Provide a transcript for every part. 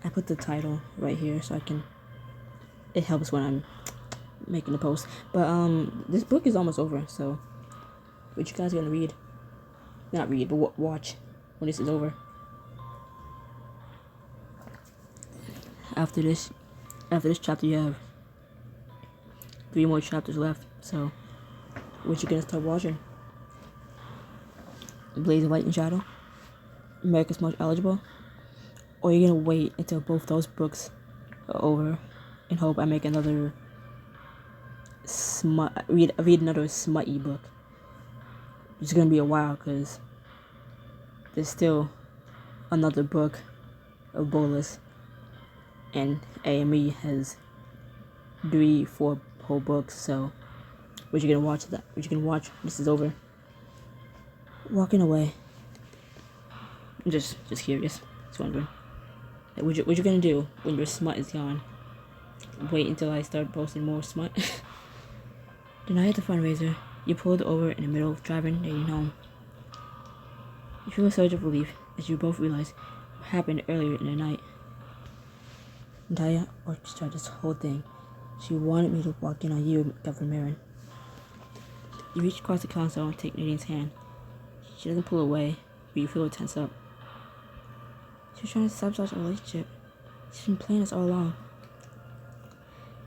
I put the title right here so it helps when I'm making the post. But this book is almost over, so what you guys gonna read? Not read, but watch when this is over. After this chapter, you have 3 more chapters left. So, what you gonna start watching? Blaze of Light and Shadow, America's Most Eligible, or you're gonna wait until both those books are over and hope I make another read another smutty book. It's gonna be a while because there's still another book of Bolus, and AME has 3-4 whole books. So, what you gonna watch? What you gonna watch? This is over. Walking away. Just curious. Just wondering. What you gonna do when your smut is gone? Wait until I start posting more smut. The night at the fundraiser, you pulled over in the middle of driving Nadine home. You feel a surge of relief as you both realize what happened earlier in the night. Natalia orchestrated this whole thing. She wanted me to walk in on you, Governor Marin. You reach across the console and take Nadine's hand. She doesn't pull away, but you feel her tense up. She's trying to sabotage our relationship. She's been playing us all along.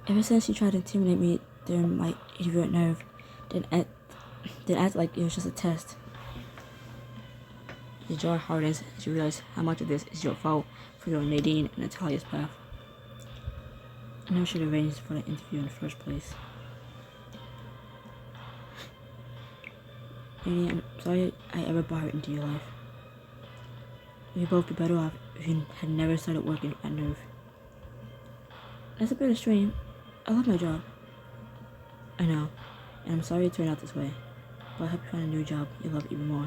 Ever since she tried to intimidate me during my idiot nerve, then act like it was just a test. Your jaw hardens as you realize how much of this is your fault for your Nadine and Natalia's path. I never should have arranged for the interview in the first place. Nadine, I'm sorry I ever brought into your life. We'd both be better off if you had never started working at Nerve. That's a bit extreme. I love my job. I know, and I'm sorry it turned out this way, but I hope you find a new job you love even more.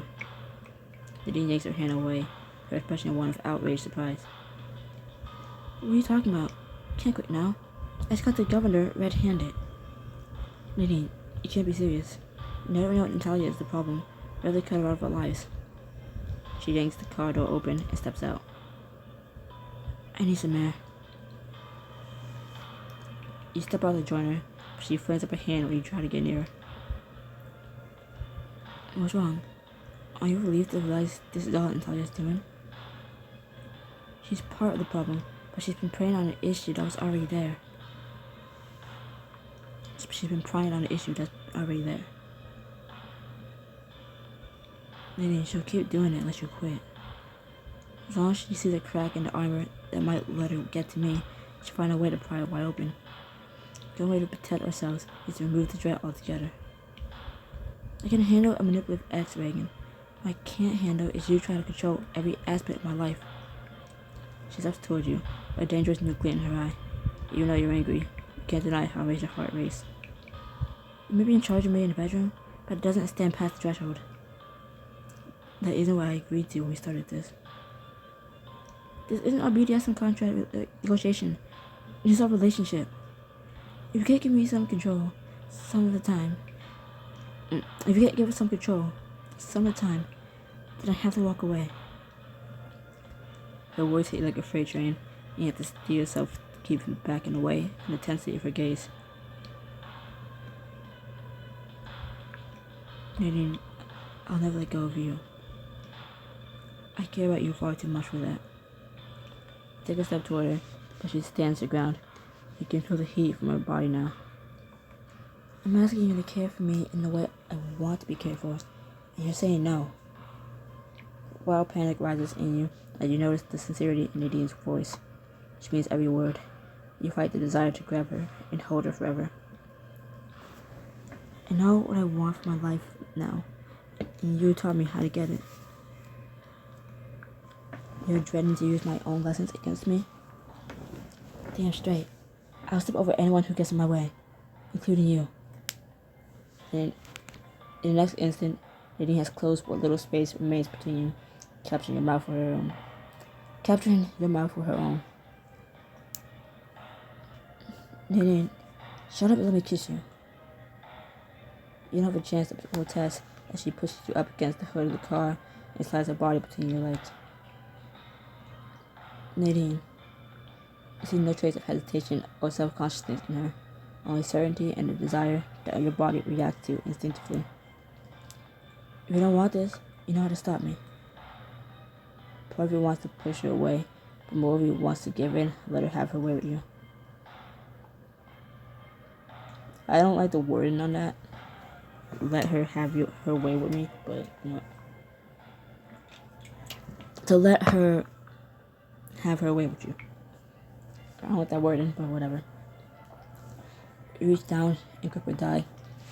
Nadine yanks her hand away, her expression one of outraged surprise. What are you talking about? Can't quit now. I just got the governor red-handed. Nadine, you can't be serious. You never know Natalia is the problem. Rather cut her out of our lives. She yanks the car door open and steps out. I need some air. You step out to join her, but she flings up her hand when you try to get near her. What's wrong? Are you relieved to realize this is all Natalia's doing? She's part of the problem, but she's been preying on an issue that was already there. She's been prying on an issue that's already there. Maybe she'll keep doing it unless you quit. As long as she sees a crack in the armor that might let her get to me, she'll find a way to pry it wide open. The only way to protect ourselves is to remove the threat altogether. I can handle a manipulative ex-Reagan. What I can't handle is you trying to control every aspect of my life. She steps toward you, a dangerous new glint in her eye. Even though you're angry, you can't deny how it makes your heart race. You may be in charge of me in the bedroom, but it doesn't stand past the threshold. That isn't what I agreed to when we started this. This isn't a BDSM contract negotiation. It is our relationship. If you can't give me some control, some of the time, then I have to walk away. Her words hit you like a freight train, and you have to steel yourself to keep from backing away from the intensity of her gaze. Nadine, I'll never let go of you. I care about you far too much for that. Take a step toward her, but she stands her ground. You can feel the heat from her body now. I'm asking you to care for me in the way I want to be cared for, and you're saying no. Wild panic rises in you as you notice the sincerity in Nadine's voice. She means every word. You fight the desire to grab her and hold her forever. I know what I want for my life now, and you taught me how to get it. You're dreading to use my own lessons against me? Damn straight. I'll step over anyone who gets in my way, including you. And in the next instant, Nadine has closed what little space remains between you, capturing your mouth with her own. Nadine, shut up and let me kiss you. You don't have a chance to protest as she pushes you up against the hood of the car and slides her body between your legs. Nadine, I see no trace of hesitation or self-consciousness in her, only certainty and a desire that your body reacts to instinctively. If you don't want this, you know how to stop me. Part of you wants to push her away, but more of you wants to give in, let her have her way with you. I don't like the wording on that. Let her have her way with me, but to let her have her way with you. I don't like that wording, but whatever. You reach down and grip her thigh,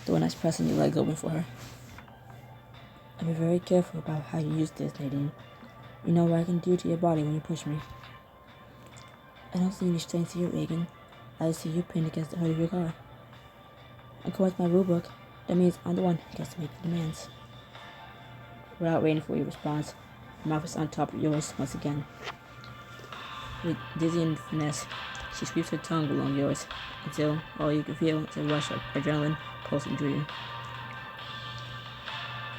the one that's pressing your legs open for her. And be very careful about how you use this, Nadine. You know what I can do to your body when you push me. I don't see any strength here, Reagan. I just see you pinned against the hood of your car. According to my rulebook, that means I'm the one who gets to make the demands. Without waiting for your response, my mouth is on top of yours once again. With dizzying finesse, she sweeps her tongue along yours until all you can feel is a rush of adrenaline pulsing through you.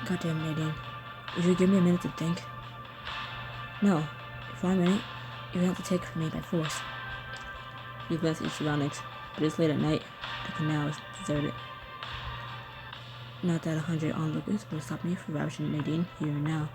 Goddamn, Nadine. Would you give me a minute to think? No. For a minute, you would have to take it from me by force. You glance at your surroundings, but it's late at night. The canal is deserted. Not that 100 onlookers will stop me from ravishing Nadine here and now.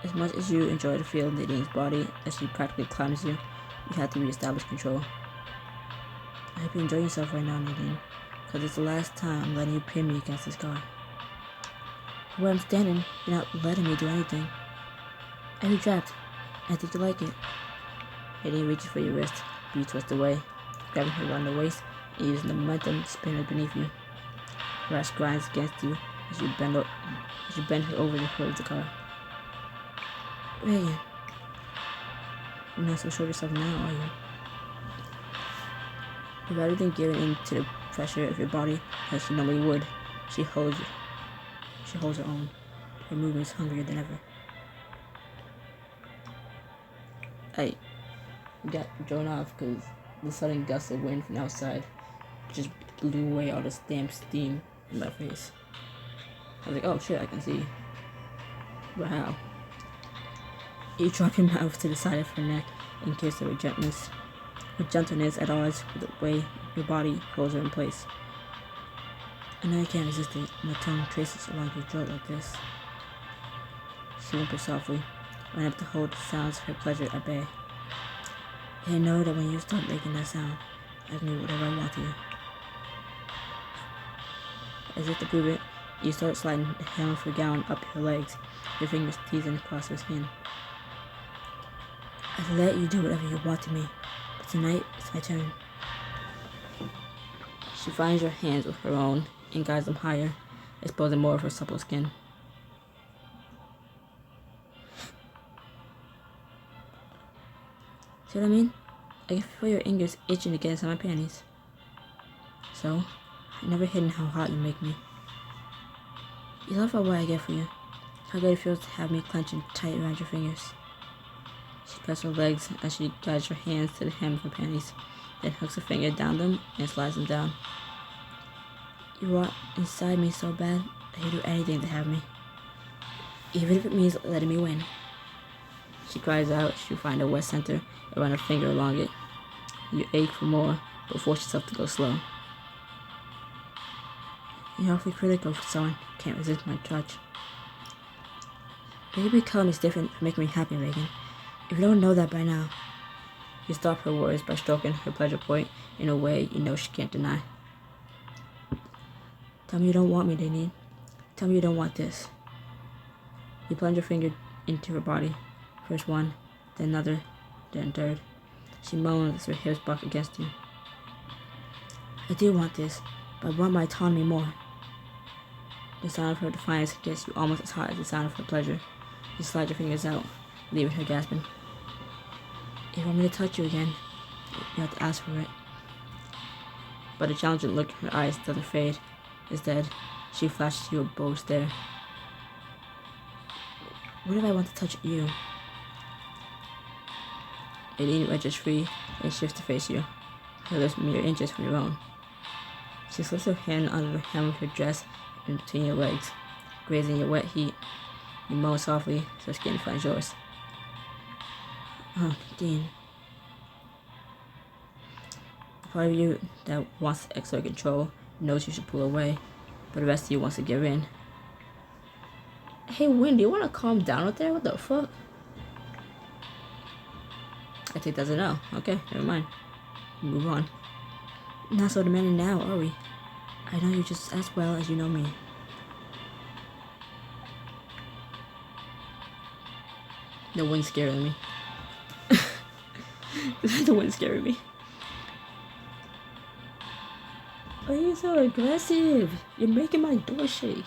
As much as you enjoy to feel Nadine's body as she practically climbs you, you have to reestablish control. I hope you enjoy yourself right now, Nadine, because it's the last time I'm letting you pin me against this car. Where I'm standing, you're not letting me do anything. I retract. I think you like it. Nadine reaches for your wrist, but you twist away, grabbing her around the waist and using the momentum to spin her beneath you. Her ass grinds against you as you bend her over the hood of the car. Reagan, you're not so sure of yourself now, are you? But rather than giving in to the pressure of your body as she normally would, she holds her own. Her movement is hungrier than ever. I got thrown off because the sudden gust of wind from outside just blew away all this damn steam in my face. I was like, oh shit, I can see. But how? You drop your mouth to the side of her neck and kiss her with gentleness at odds with the way your body holds her in place. I know you can't resist it. My tongue traces along your throat like this. She whimpers softly, unable to hold the sounds of her pleasure at bay. And I know that when you start making that sound, I can do whatever I want to you. As if to prove it, you start sliding the hem of her gown up her legs, your fingers teasing across her skin. I let you do whatever you want to me, but tonight it's my turn. She finds your hands with her own and guides them higher, exposing more of her supple skin. See what I mean? I can feel your fingers itching to get inside my panties. So, I've never hidden how hot you make me. You love how what I get for you, how good it feels to have me clenching tight around your fingers. She presses her legs as she guides her hands to the hem of her panties, then hooks her finger down them and slides them down. You want inside me so bad that you do anything to have me, even if it means letting me win. She cries out as you find a wet center and run her finger along it. You ache for more, but force yourself to go slow. You're awfully critical for someone who can't resist my touch. Baby Cullum is different from making me happy, Reagan. If you don't know that by now, you stop her words by stroking her pleasure point in a way you know she can't deny. Tell me you don't want me, Nadine. Tell me you don't want this. You plunge your finger into her body. First one, then another, then third. She moans as her hips buck against you. I do want this, but I want my autonomy more. The sound of her defiance gets you almost as hot as the sound of her pleasure. You slide your fingers out, leaving her gasping. If you want me to touch you again, you have to ask for it. But the challenging look in her eyes doesn't fade. Instead, she flashes you a bold stare. What if I want to touch you? Nadine wrenches free and shifts to face you, her lips mere inches from your own. She slips her hand under the hem of her dress and between your legs, grazing your wet heat. You moan softly, so her skin finds yours. Oh, Dean. The part of you that wants to exert control knows you should pull away, but the rest of you wants to give in. Hey, Wendy, you want to calm down out there? What the fuck? I think that's a no. Okay, never mind. Move on. Not so demanding now, are we? I know you just as well as you know me. The wind's scaring me. The wind's scaring me. Why are you so aggressive? You're making my door shake.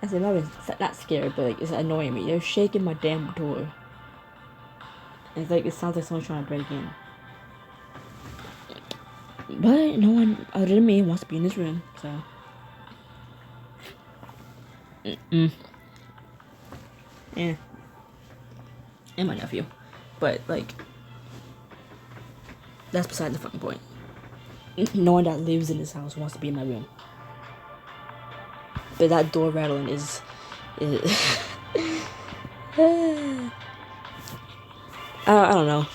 I said, it's not scary, but like, it's annoying me. They're shaking my damn door. And it's like, it sounds like someone's trying to break in. But no one other than me wants to be in this room, so. Yeah. And my nephew. But, like, that's beside the fucking point. No one that lives in this house wants to be in my room. But that door rattling is I don't know.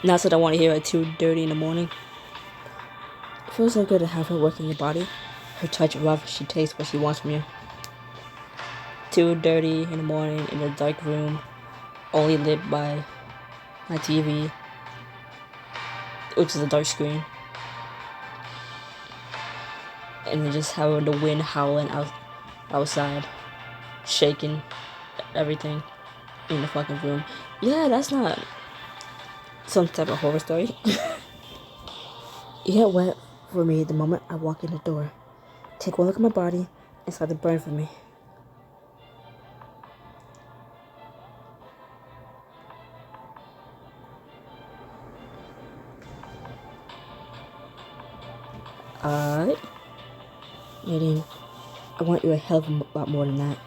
Not that I want to hear it too dirty in the morning. It feels so good to have her work in your body. Her touch rough, she takes what she wants from you. Too dirty in the morning in a dark room, only lit by my TV, which is a dark screen. And then just having the wind howling outside, shaking everything in the fucking room. Yeah, that's not some type of horror story. You get wet for me the moment I walk in the door. Take one look at my body and start to burn for me. Alright. Nadine, I want you a hell of a lot more than that.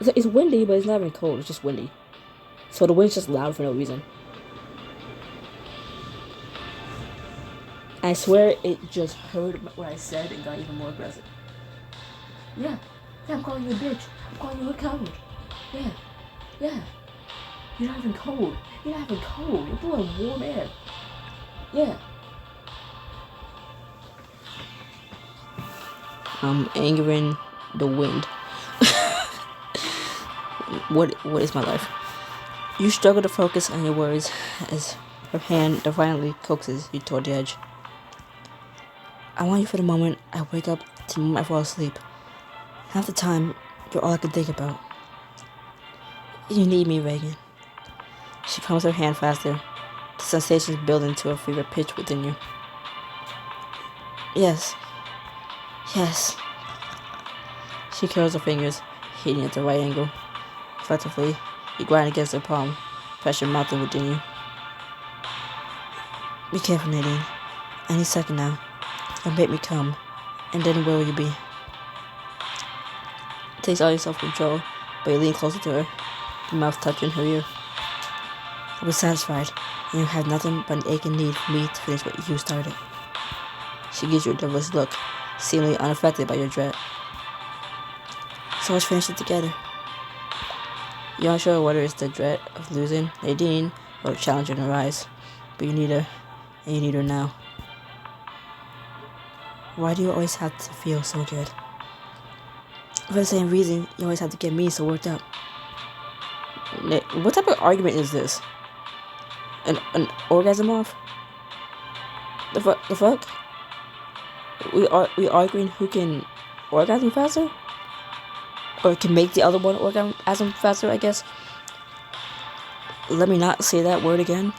It's windy, but it's not even cold. It's just windy. So the wind's just loud for no reason. I swear it just heard what I said and got even more aggressive. Yeah, I'm calling you a bitch. I'm calling you a coward. Yeah. You're not even cold. You're blowing warm air. Yeah. I'm angering the wind. What is my life? You struggle to focus on your words as her hand defiantly coaxes you toward the edge. I want you for the moment I wake up to the moment I fall asleep. Half the time, you're all I can think about. You need me, Reagan. She pumps her hand faster, the sensations building to a fever pitch within you. Yes. She curls her fingers, hitting at the right angle. Effectively, you grind against her palm, pressure mounting within you. Be careful, Nadine. Any second now, you'll make me come, and then where will you be? It takes all your self-control, but you lean closer to her, your mouth touching her ear. I was satisfied, and you had nothing but an aching need for me to finish what you started. She gives you a devilish look, seemingly unaffected by your dread. So let's finish it together. You're unsure whether it's the dread of losing Nadine or the challenge in her eyes, but you need her, and you need her now. Why do you always have to feel so good? For the same reason, you always have to get me so worked up. What type of argument is this? An orgasm off? The fuck? We arguing who can orgasm faster? Or can make the other one orgasm faster, I guess. Let me not say that word again.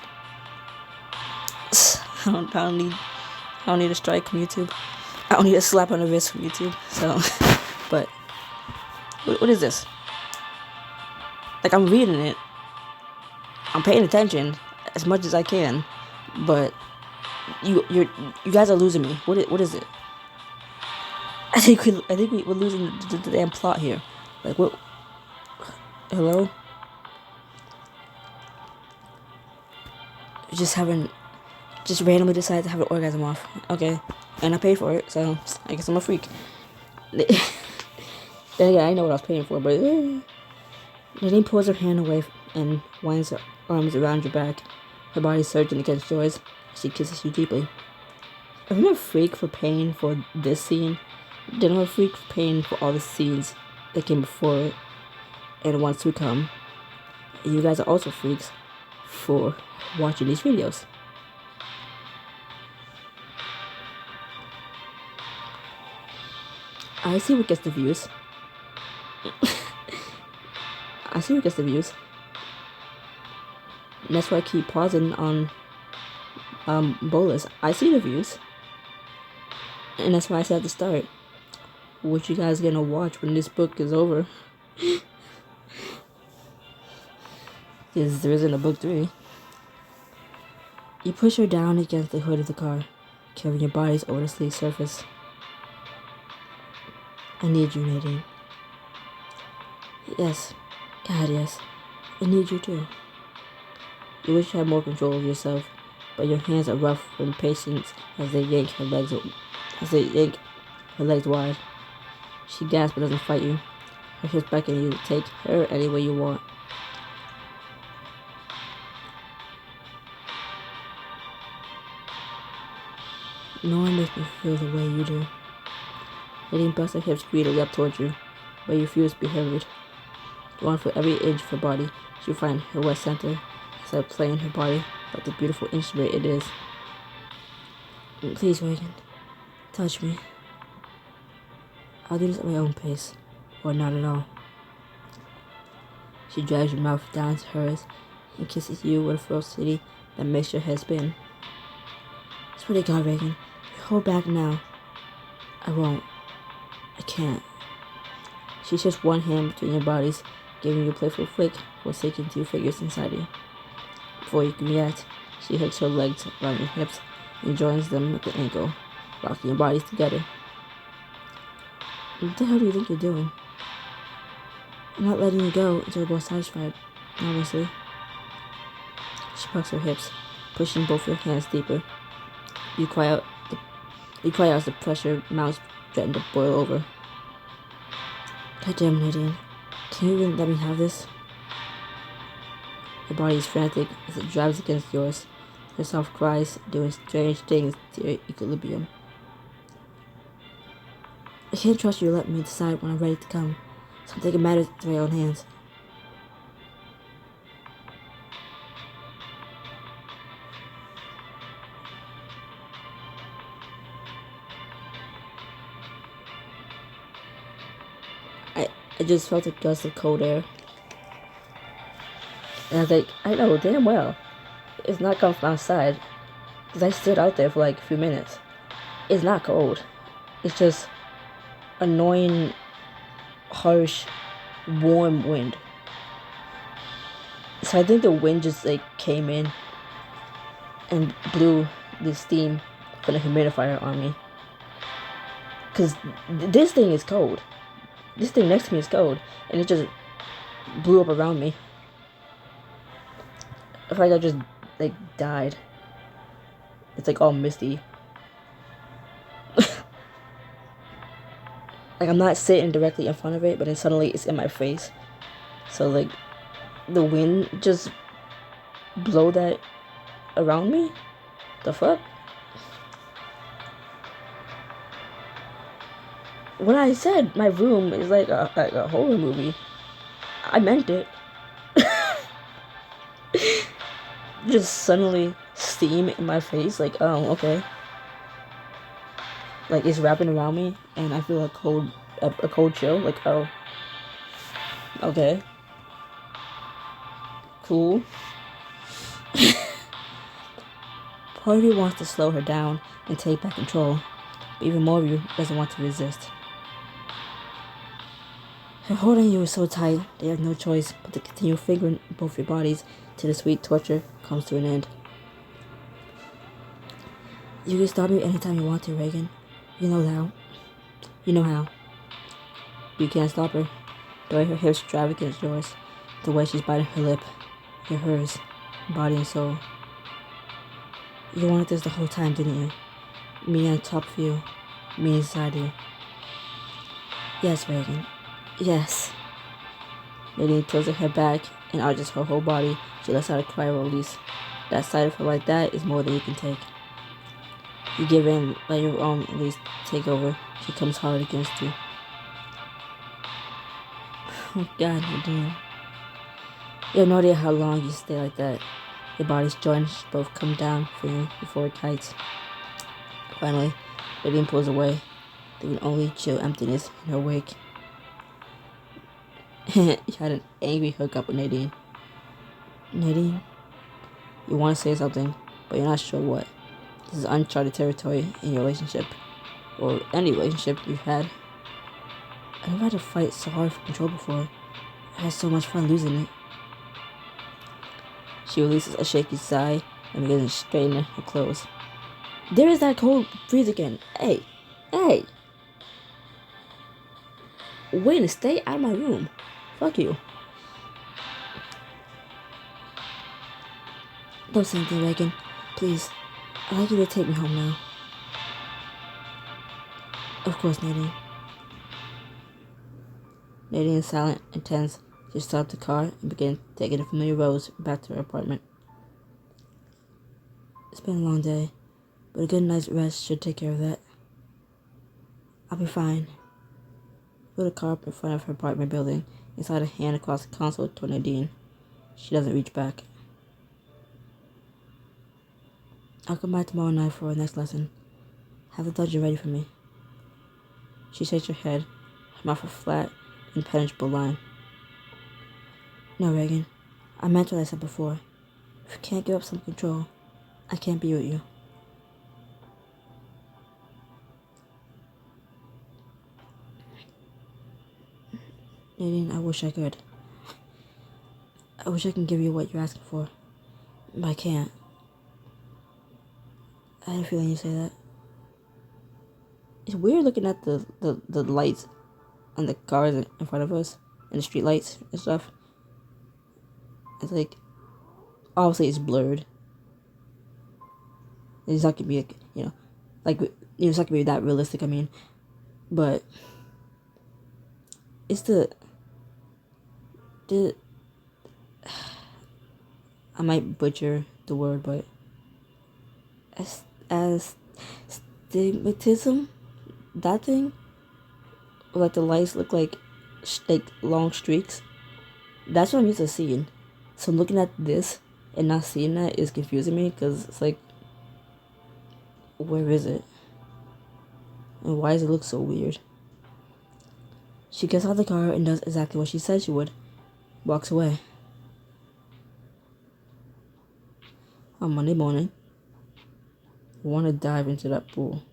I don't need a strike from YouTube. I don't need a slap on the wrist from YouTube. So, but what is this? Like, I'm reading it. I'm paying attention as much as I can, but you guys are losing me. What is it? I think we're losing the damn plot here. Like, what? Hello? just randomly decide to have an orgasm off. Okay, and I paid for it, so I guess I'm a freak. Then again, I know what I was paying for, but Nadine pulls her hand away and winds her arms around your back. Her body surging against yours. She kisses you deeply. I'm a freak for paying for this scene. Then I'm a freak for paying for all the scenes that came before it and ones to come. And you guys are also freaks for watching these videos. I see what gets the views. I see what gets the views. And that's why I keep pausing on Bolus. I see the views. And that's why I said at the start, what you guys gonna watch when this book is over? Because there isn't a book 3. You push her down against the hood of the car, carrying your bodies over the sleek surface. I need you, Nadine. Yes. God, yes. I need you too. You wish you had more control over yourself, but your hands are rough from impatience as they yank her legs wide. She gasps but doesn't fight you. Her hips beckon you to take her any way you want. No one makes me feel the way you do. Nadine busts her hips greedily up towards you, but you refuse to be hurried. Going for every inch of her body, she finds her wet center, instead of playing her body like the beautiful instrument it is. Please, Reagan, touch me. I'll do this at my own pace, or not at all. She drags your mouth down to hers and kisses you with a ferocity that makes your head spin. Swear to God, Reagan, hold back now. I won't. I can't. She shifts one hand between your bodies, giving you a playful flick while sinking 2 fingers inside you. Before you can react, she hooks her legs around your hips and joins them at the ankle, locking your bodies together. What the hell do you think you're doing? I'm not letting you go until we're both satisfied, obviously. She pucks her hips, pushing both your hands deeper. You cry out as the pressure mounts, threatening to boil over. God damn, Nadine. Can you even let me have this? Her body is frantic as it drives against yours. Her soft cries doing strange things to your equilibrium. I can't trust you to let me decide when I'm ready to come, so I'm taking matters into my own hands. I just felt a gust of cold air. And I was like, I know damn well it's not coming from outside, because I stood out there for like a few minutes. It's not cold. It's just annoying, harsh, warm wind. So I think the wind just like came in and blew the steam from the humidifier on me. Because this thing is cold. This thing next to me is cold, and it just blew up around me. I feel like I just like died. It's like all misty. Like I'm not sitting directly in front of it, but then suddenly it's in my face. So like the wind just blow that around me? The fuck? When I said my room is like a horror movie, I meant it. Just suddenly steam in my face, like, oh, okay. Like it's wrapping around me, and I feel a cold chill. Like, oh, okay, cool. Part of you wants to slow her down and take back control, but even more of you doesn't want to resist. Her hold on you is so tight that you have no choice but to continue fingering both your bodies till the sweet torture comes to an end. You can stop me anytime you want to, Reagan. You know how. You know how. You can't stop her. The way her hips drive against yours, the way she's biting her lip, you're hers, body and soul. You wanted this the whole time, didn't you? Me on top of you. Me inside you. Yes, Reagan. Yes. Nadine tilts her head back and arches her whole body. She lets out a cry of release. That side of her like that is more than you can take. You give in, let your own release take over. She comes hard against you. Oh God, Nadine. You have no idea how long you stay like that. Your body's joints both come down for you before it tights. Finally, Nadine pulls away, leaving only chill emptiness in her wake. You had an angry hookup with Nadine. Nadine, you want to say something, but you're not sure what. This is uncharted territory in your relationship, or any relationship you've had. I never had to fight so hard for control before. I had so much fun losing it. She releases a shaky sigh and begins to straighten her clothes. There is that cold breeze again. Hey, hey. Wait and stay out of my room. Fuck you. Don't say anything, Reagan. Please. I'd like you to take me home now. Of course, Nadine. Nadine is silent and tense. She stopped the car and began taking the familiar roads back to her apartment. It's been a long day, but a good night's rest should take care of that. I'll be fine. Put a car up in front of her apartment building and slide a hand across the console toward Nadine. She doesn't reach back. I'll come back tomorrow night for our next lesson. Have the dungeon ready for me. She shakes her head, her mouth a flat, impenetrable line. No, Reagan. I meant what I said before. If you can't give up some control, I can't be with you. Nadine, I wish I could. I wish I could give you what you're asking for, but I can't. I had a feeling you'd say that. It's weird looking at the lights on the cars in front of us, and the street lights and stuff. It's like, obviously it's blurred. It's not gonna be, it's not gonna be that realistic, I mean. But, it's the I might butcher the word, but astigmatism, that thing, like the lights look like long streaks. That's what I'm used to seeing. So looking at this and not seeing that is confusing me, because it's like, where is it? And why does it look so weird? She gets out of the car and does exactly what she said she would. Walks away. On Monday morning, I want to dive into that pool.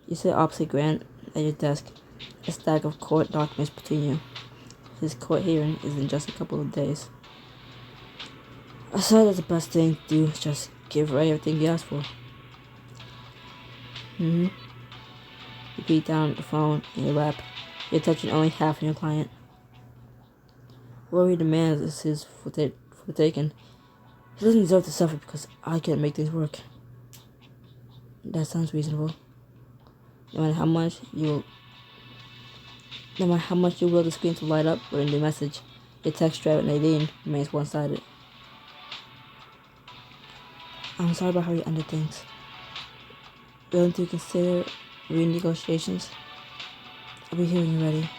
You sit opposite Grant at your desk, a stack of court documents between you. His court hearing is in just a couple of days. I said that the best thing to do is just give Ray everything he asked for. You beat down the phone in your lap. You're touching only half of your client. What he demands is his for the taking. He doesn't deserve to suffer because I can't make things work. That sounds reasonable. No matter how much you will the screen to light up or in the message, your text thread with Nadine remains one-sided. I'm sorry about how you ended things. Willing to consider renegotiations? I'll be here when you're ready.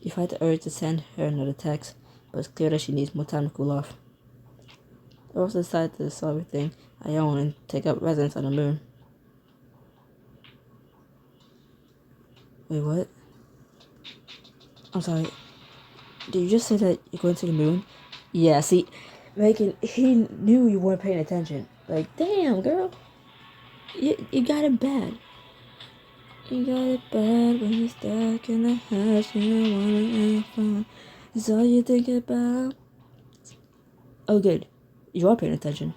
You fight the urge to send her another text, but it's clear that she needs more time to cool off. I also decided to sell everything I own and take up residence on the moon. Wait, what? I'm sorry. Did you just say that you're going to the moon? Yeah, see, Megan, he knew you weren't paying attention. Like, damn, girl. You got it bad. You got it bad when you're stuck in the house. You don't wanna have fun. It's all you think about. Oh, good. You are paying attention.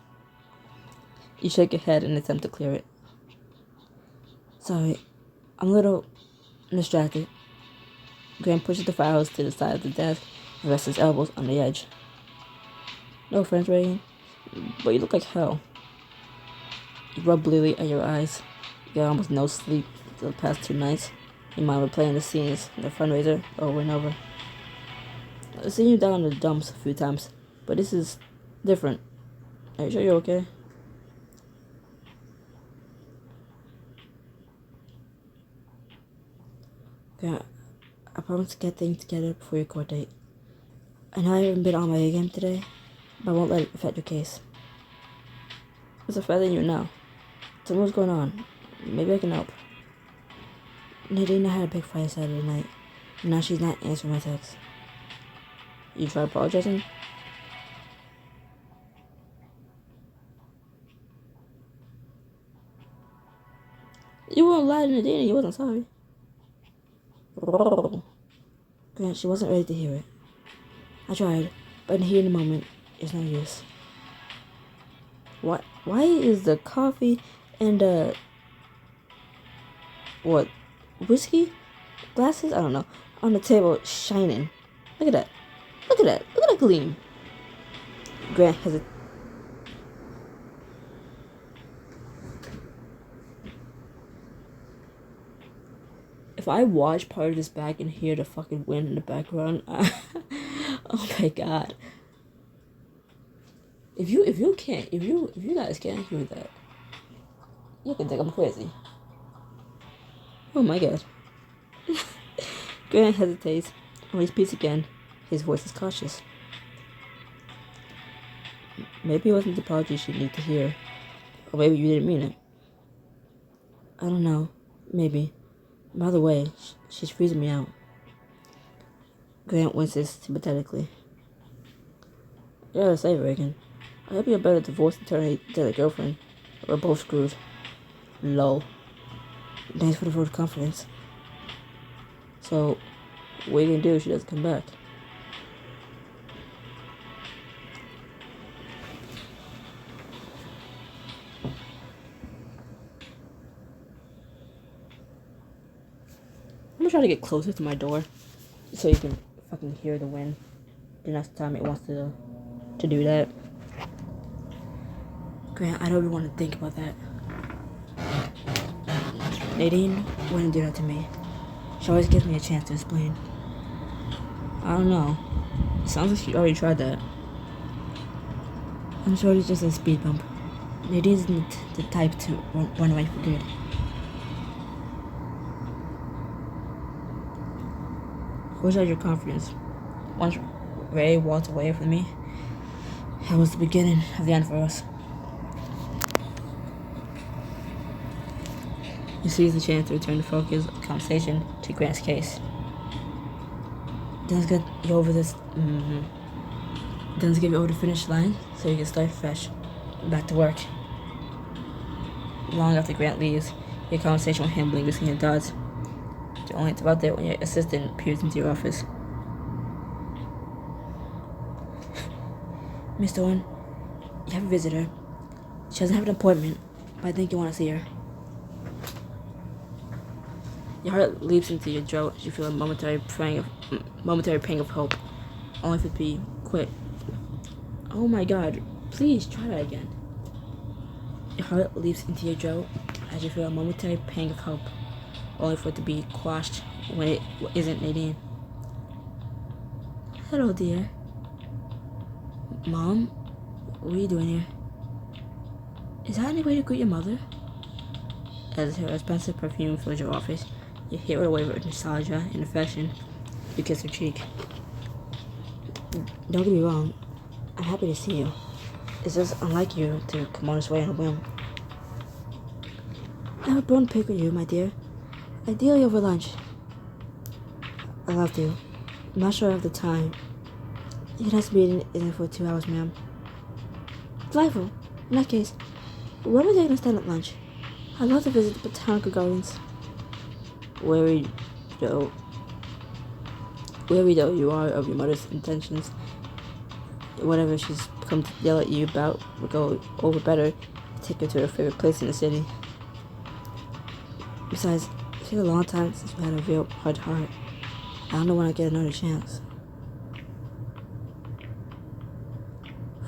You shake your head and attempt to clear it. Sorry, I'm a little distracted. Graham pushes the files to the side of the desk rests his elbows on the edge. No offense, Reagan, but you look like hell. You rub bleedily at your eyes. You got almost no sleep for the past 2 nights. Your mind was playing the scenes in the fundraiser over and over. I've seen you down in the dumps a few times, but this is different. Are you sure you're okay? Okay, I promise to get things together before your court date. I know I haven't been on my A game today, but I won't let it affect your case. What's affecting you now? Tell me what's going on. Maybe I can help. Nadine and I had a big fight Saturday night, and now she's not answering my texts. You try apologizing? You won't lie to Nadine and you wasn't sorry. Grant, she wasn't ready to hear it. I tried, but here in the moment, it's no use. Why is the coffee and whiskey glasses? I don't know. On the table, shining. Look at that. Look at that. Look at that gleam. Grant has a. If I watch part of this back and hear the fucking wind in the background, oh my god. If you guys can't hear that, you can think I'm crazy. Oh my god. Grant hesitates. When he speaks again, his voice is cautious. Maybe it wasn't the apology she needed to hear. Or maybe you didn't mean it. I don't know. Maybe. By the way, she's freezing me out. Grant winces sympathetically. I gotta say, Reagan, I hope you're a better divorced attorney than a girlfriend. We're both screwed. Lol. Thanks for the vote of confidence. So, what are you gonna do if she doesn't come back? I'm gonna try to get closer to my door so you can fucking hear the wind the next time it wants to do that. Grant, I don't even want to think about that. Nadine wouldn't do that to me. She always gives me a chance to explain. I don't know. It sounds like she already tried that. I'm sure it's just a speed bump. Nadine isn't the type to run away for good. I wish I had your confidence. Once Ray walked away from me, that was the beginning of the end for us. He seized the chance to return the focus of the conversation to Grant's case. Dan's get you over this. Dan's get you over the finish line so you can start fresh. Back to work. Long after Grant leaves, your conversation with him lingers in your thoughts. You're only about there when your assistant appears into your office. Mr. Owen, you have a visitor. She doesn't have an appointment, but I think you want to see her. Your heart leaps into your throat as you feel a momentary pang of hope, only for it to be quick. Oh my god, please try that again. Your heart leaps into your throat as you feel a momentary pang of hope, only for it to be quashed when it isn't Nadine. Hello, dear. Mom, what are you doing here? Is that any way to greet your mother? As her expensive perfume fills your office, you hear her wave of nostalgia and affection. You kiss her cheek. Don't get me wrong, I'm happy to see you. It's just unlike you to come on this way on a whim. I have a bone to pick with you, my dear. Ideally over lunch. I love to. I'm not sure I have the time. Your next meeting isn't for 2 hours, ma'am. Delightful. In that case, when are they going to stand at lunch? I'd love to visit the botanical gardens. Wary though you are of your mother's intentions, whatever she's come to yell at you about would go over better. Take her to her favorite place in the city. Besides, it's been a long time since we had a real heart-to-heart. I don't know when I'll get another chance.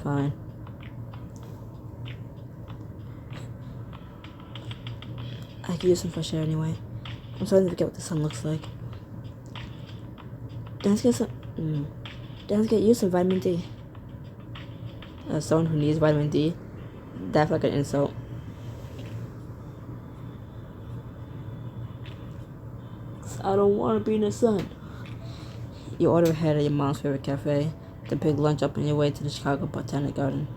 Fine. I could use some fresh air anyway. I'm starting to forget what the sun looks like. Let's get use some vitamin D. As someone who needs vitamin D, that's like an insult. I don't want to be in the sun. You order ahead at your mom's favorite cafe, then pick lunch up on your way to the Chicago Botanic Garden.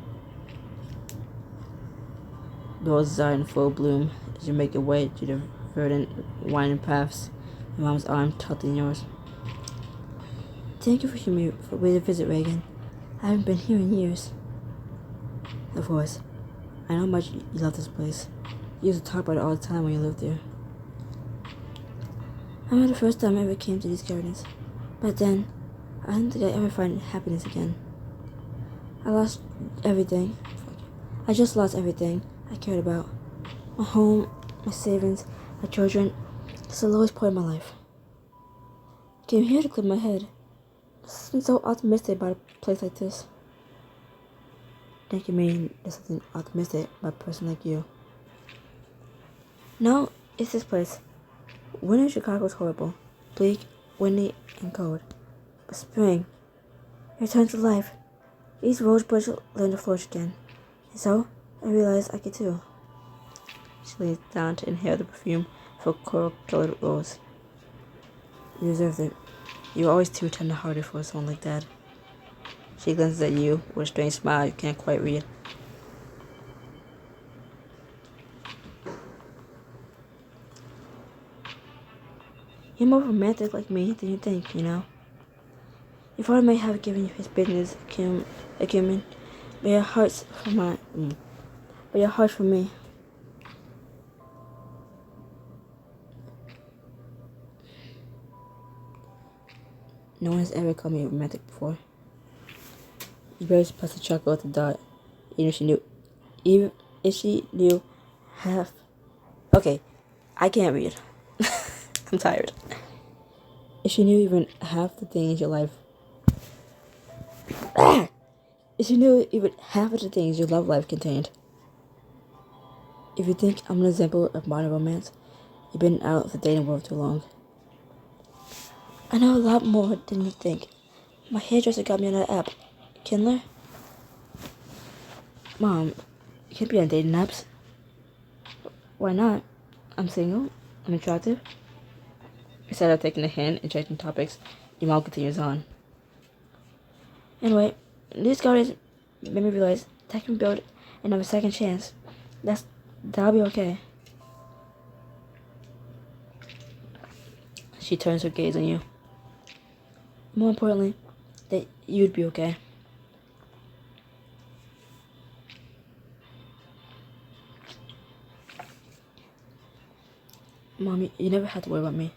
The roses are in full bloom as you make your way to the verdant, winding paths, your mom's arm tucked in yours. Thank you for having me for way to visit, Reagan. I haven't been here in years. Of course. I know how much you love this place. You used to talk about it all the time when you lived there. I remember the first time I ever came to these gardens. But then, I didn't think I'd ever find happiness again. I lost everything. I just lost everything I cared about. My home, my savings, my children. It's the lowest point of my life. I came here to clear my head. I've been so optimistic about a place like this. Don't you mean there's something optimistic about a person like you? No, it's this place. Winter in Chicago is horrible, bleak, windy, and cold. But spring returns to life. These rose bushes learn to flourish again. And so, I realized I could too. She leans down to inhale the perfume of a coral-colored rose. You deserved it. You were always too tender-hearted for someone like that. She glances at you with a strange smile you can't quite read. You're more romantic like me than you think, you know? Your father may have given you his business acumen, but your heart's for mine. But your heart's for me. No one has ever called me romantic before. You barely supposed to chuckle at the dot, even if she knew half. Okay, I can't read. I'm tired. If she knew even half the things your life. If she knew even half of the things your love life contained. If you think I'm an example of modern romance, you've been out of the dating world too long. I know a lot more than you think. My hairdresser got me on that app, Kindler. Mom, you can't be on dating apps. Why not? I'm single. I'm attractive. Instead of taking a hint and changing topics, your mom continues on. Anyway, these stories made me realize that I can build and have a second chance. That'll be okay. She turns her gaze on you. More importantly, that you'd be okay. Mommy, you never had to worry about me.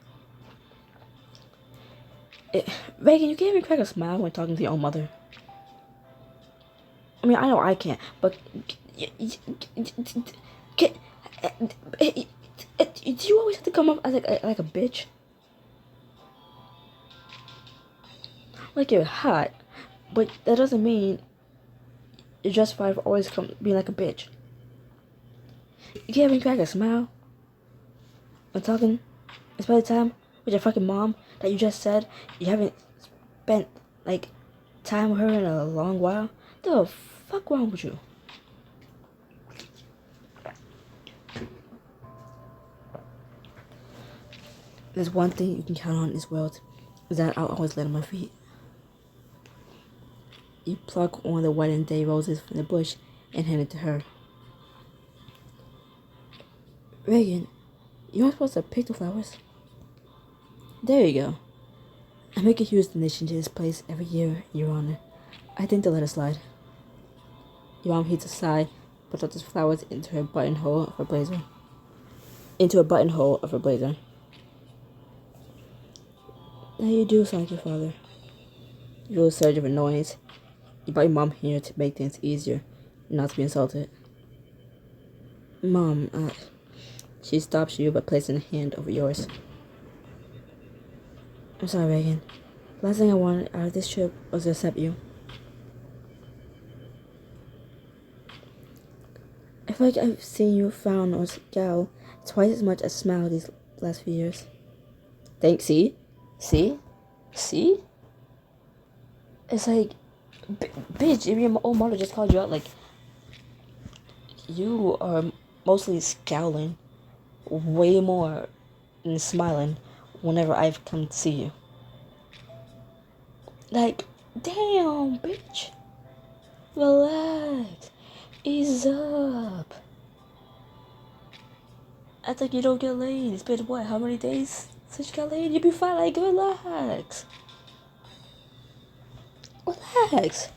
Reagan, you can't even crack a smile when talking to your own mother. I mean, I know I can't, but do you always have to come up as like a bitch? Like you're hot, but that doesn't mean you're justified for always being like a bitch. You can't even crack a smile when talking, especially time with your fucking mom that you just said you haven't spent like time with her in a long while. The fuck wrong with you? There's one thing you can count on in this world, is that I'll always land on my feet. You pluck one of the wedding day roses from the bush and hand it to her. Reagan, you aren't supposed to pick the flowers. There you go. I make a huge donation to this place every year, Your Honor. I think they'll let it slide. Your mom heaves a sigh, puts out the flowers into a buttonhole of her blazer. Now you do sound like your father. You feel a surge of annoyance. You brought your mom here to make things easier, not to be insulted. Mom, she stops you by placing a hand over yours. I'm sorry, Reagan. The last thing I wanted out of this trip was to accept you. feel like I've seen you frown or scowl twice as much as smile these last few years. Thanks, see? See? See? It's like, bitch, if your own mother just called you out, like, you are mostly scowling way more than smiling whenever I've come to see you. Like, damn, bitch. Relax. Ease up. Act like you don't get laid. It's been what, how many days since you got laid? You be fine, like, relax. Relax.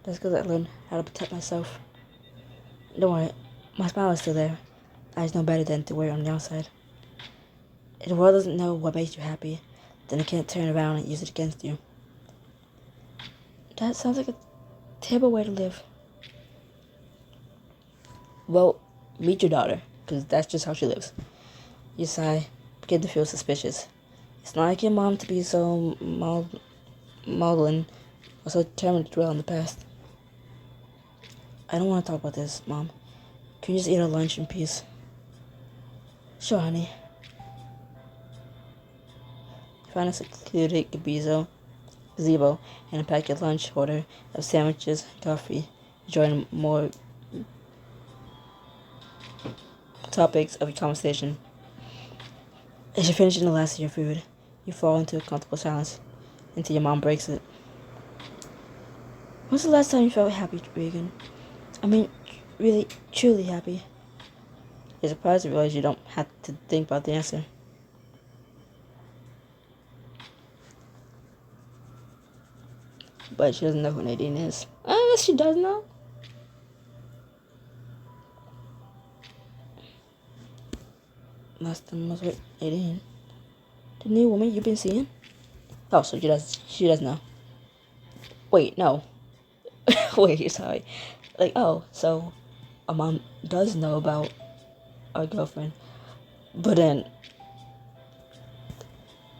That's because I learned how to protect myself. Don't worry, my smile is still there. I just know better than to wear it on the outside. If the world doesn't know what makes you happy, then it can't turn around and use it against you. That sounds like a terrible way to live. Well, meet your daughter, because that's just how she lives. You sigh, begin to feel suspicious. It's not like your mom to be so maudlin or so determined to dwell on the past. I don't want to talk about this, Mom. Can you just eat our lunch in peace? Sure, honey. Find a secluded gazebo and unpack your lunch order of sandwiches and coffee. Join more topics of your conversation. As you're finishing the last of your food, you fall into a comfortable silence until your mom breaks it. When's the last time you felt happy, Regan? I mean, really, truly happy. You're surprised to realize you don't have to think about the answer. But she doesn't know who Nadine is. Yes, she does know. Last time I was with Nadine. The new woman you've been seeing? Oh, so she does know. Wait, no. Wait, sorry. Like, oh, so our mom does know about our girlfriend. But then,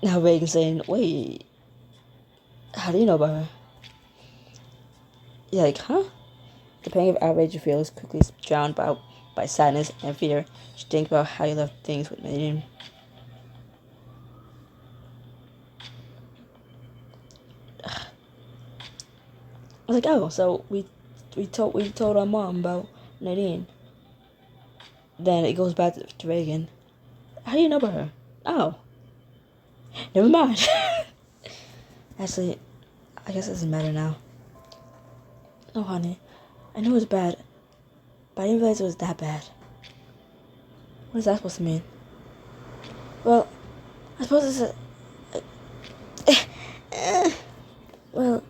now Reagan's saying, wait, how do you know about her? You're like, huh? The pang of outrage you feel is quickly drowned out by sadness and fear. You think about how you left things with Nadine. I was like, oh, so we told our mom about Nadine. Then it goes back to Reagan. How do you know about her? Oh, never mind. Actually, I guess it doesn't matter now. No, honey, I knew it was bad, but I didn't realize it was that bad. What is that supposed to mean? Well, I suppose it's well,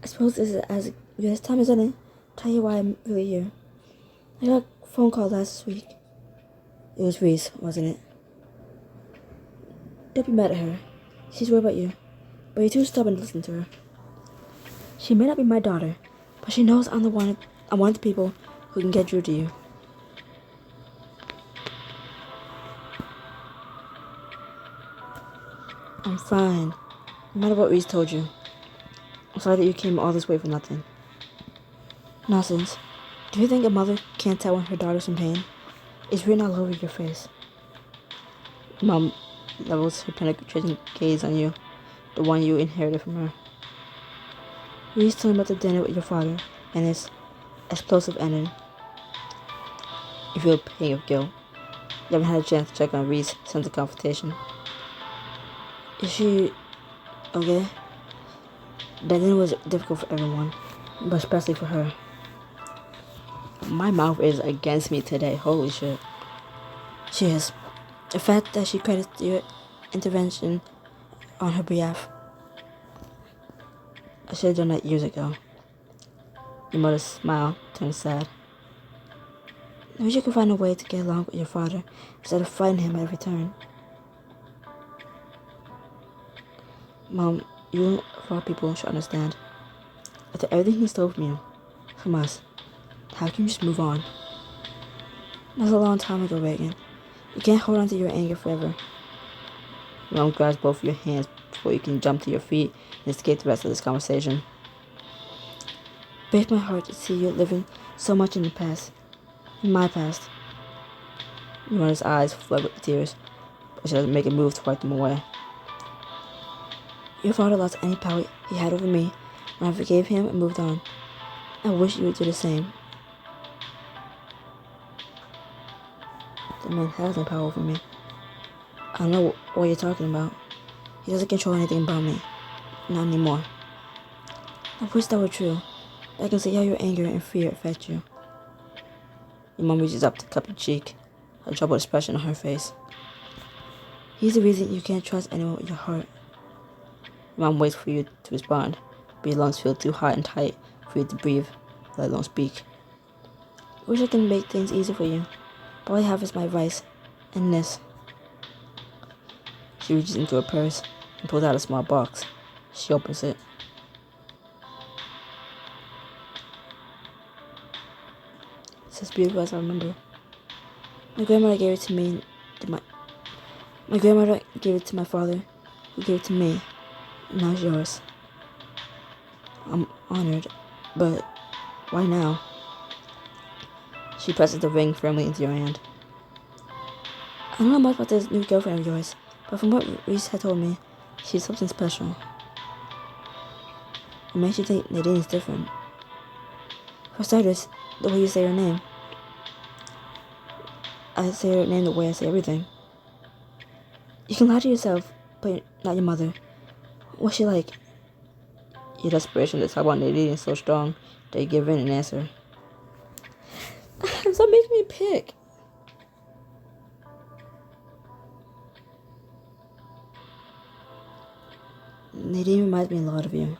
I suppose this is as good as time as any. Tell you why I'm really here. I got a phone call last week. It was Reese, wasn't it? Don't be mad at her. She's worried about you, but you're too stubborn to listen to her. She may not be my daughter, but she knows I'm one of the people who can get through to you. I'm fine, no matter what Reese told you. I'm sorry that you came all this way for nothing. Nonsense. Do you think a mother can't tell when her daughter's in pain? It's written all over your face. Mom levels her penetrating gaze on you, the one you inherited from her. Reese told me about the dinner with your father and his explosive ending. You feel a pang of guilt. You haven't had a chance to check on Reese since the confrontation. Is she okay? That dinner was difficult for everyone, but especially for her. My mouth is against me today, holy shit. She is. The fact that she credits your intervention on her behalf. I should have done that years ago. Your mother's smile turned sad. I wish you could find a way to get along with your father instead of fighting him at every turn. Mom, you of all people should understand. After everything he stole from us, how can you just move on? That was a long time ago, Reagan. You can't hold on to your anger forever. Mom grabs both of your hands before you can jump to your feet and escape the rest of this conversation. It breaks my heart to see you living so much in the past. In my past. Yona's eyes flood with tears, but she doesn't make a move to wipe them away. Your father lost any power he had over me, and I forgave him and moved on. I wish you would do the same. The man has no power over me. I don't know what you're talking about. He doesn't control anything about me. Not anymore. I wish that were true, but I can see how your anger and fear affect you. Your mom reaches up to cup your cheek, a troubled expression on her face. He's the reason you can't trust anyone with your heart. Your mom waits for you to respond, but your lungs feel too hot and tight for you to breathe, let alone speak. I wish I can make things easy for you, but all I have is my advice, and this. She reaches into her purse and pulls out a small box. She opens it. It's as beautiful as I remember. My grandmother gave it to me. My grandmother gave it to my father, who gave it to me, and now it's yours. I'm honored, but why now? She presses the ring firmly into your hand. I don't know much about this new girlfriend of yours, but from what Reese had told me, she's something special. What makes you think Nadine is different? For starters, the way you say her name. I say her name the way I say everything. You can lie to yourself, but not your mother. What's she like? Your desperation to talk about Nadine is so strong that you give in and answer. Stop making me pick. Nadine reminds me a lot of you.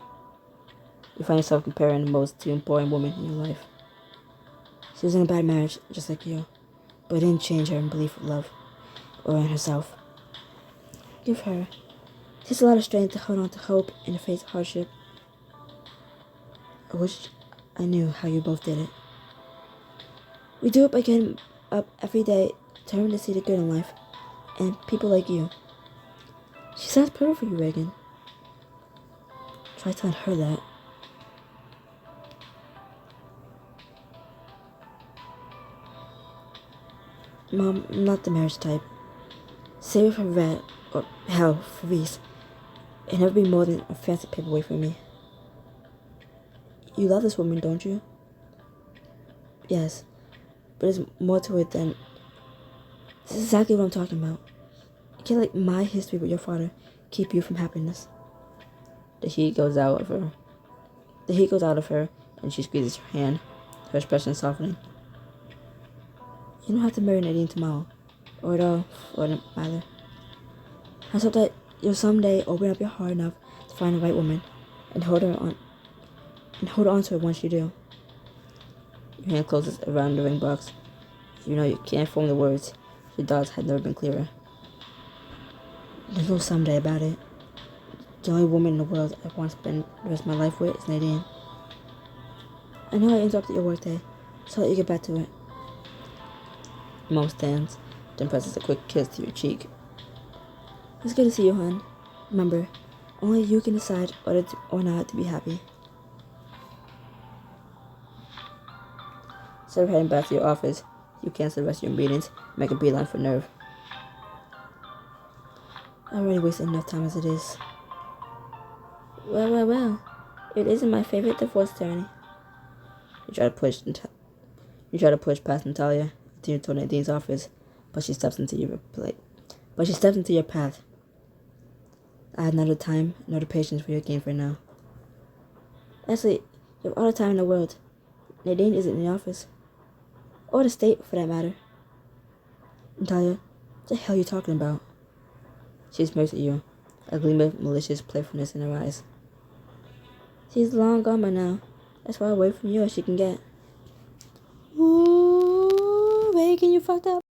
You find yourself comparing the most two important women in your life. She was in a bad marriage, just like you, but it didn't change her in belief of love or in herself. Give her. It takes a lot of strength to hold on to hope in the face of hardship. I wish I knew how you both did it. We do it by getting up every day, determined to see the good in life, and people like you. She sounds perfect for you, Reagan. Try telling her that. Mom, I'm not the marriage type. Save it for Red, or hell, for Reese. It'll never be more than a fancy paperweight for me. You love this woman, don't you? Yes, but there's more to it than... This is exactly what I'm talking about. You can't let my history with your father keep you from happiness. The heat goes out of her, and she squeezes her hand, her expression softening. You don't have to marry Nadine tomorrow, or at all, for that matter. I hope that you'll someday open up your heart enough to find the right woman, and hold on to her once you do. Your hand closes around the ring box. You know you can't form the words. Your thoughts had never been clearer. There's no someday about it. The only woman in the world I want to spend the rest of my life with is Nadine. I know I interrupted your workday, so I'll let you get back to it. Mom stands, then presses a quick kiss to your cheek. It's good to see you, hon. Remember, only you can decide whether or not to be happy. Instead of heading back to your office, you cancel the rest of your meetings and make a beeline for Nerve. I already wasted enough time as it is. Well. It isn't my favorite divorce attorney. You try to push past Natalia to Nadine's office, but she steps into your path. I had neither time nor the patience for your games right now. Actually, you have all the time in the world. Nadine isn't in the office. Or the state, for that matter. Natalia, what the hell are you talking about? She smirks at you, a gleam of malicious playfulness in her eyes. She's long gone by now. That's far away from you as she can get. Ooh, Reagan, you fucked up.